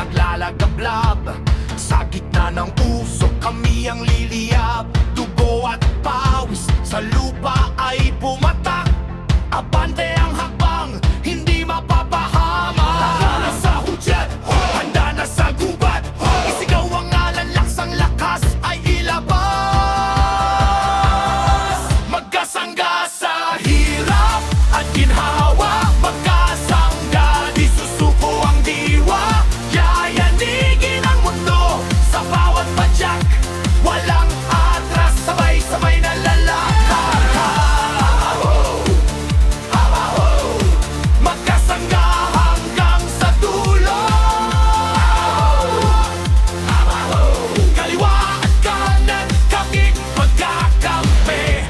naglalagablab. Sa gitna ng usok kami ang liliyab. Dugo at pawis sa lupa ay pumatak. Abante ang hakbang, hindi mapapahama. Handa na sa hudyat, handa na sa gubat. Isigaw ang ngalan, laksang lakas ay ilabas. Magkasangga sa hirap at ginhawa. Magkasangga, di susuko ang diwa. Yayanigin ang mundo sa bawat padyak. Walang atras, sabay-sabay na lalakad. Magkasangga hanggang sa dulo. Kaliwa at kanan, kaming magkakampi.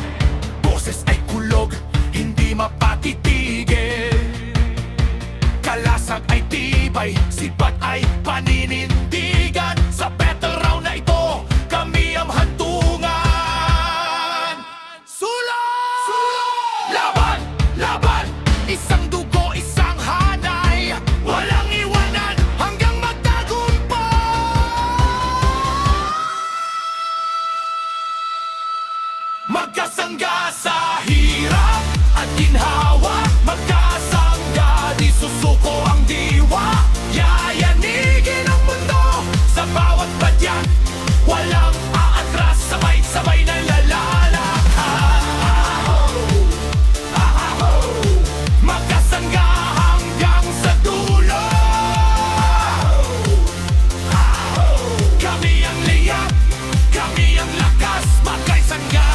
Boses ay kulog, hindi mapatitigil. Kalasag ay tibay, sipat ay paninindigan. Sa battle round na ito, kami ang hantungan. Sulong! Laban! Laban! Isang dugo, isang hanay. Walang iwanan hanggang magtagumpay. Magkasangga sa hirap at ginhawa. Magkasangga, di susuko ang diwa. Yayanigin ang mundo sa bawat padyak. Walang aatras, sabay-sabay na lalakad. Magkasangga hanggang sa dulo. Kami ang liyab, kami ang lakas. Magkasangga.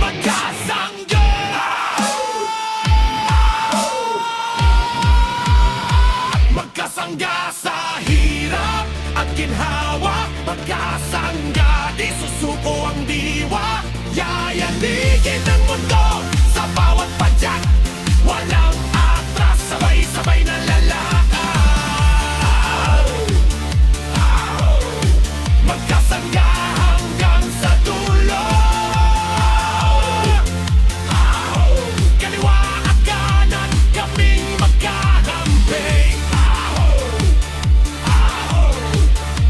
Magkasangga! Magkasangga sa hirap at ginhawa. Magkasangga, di susuko ang diwa. Yayanigin ang mundo sa bawat padyak. Walang atras, sabay-sabay na lalakad. Magkasangga hanggang sa dulo. Kaliwa at kanan, kaming magkakampi.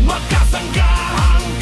Magkasangga hanggang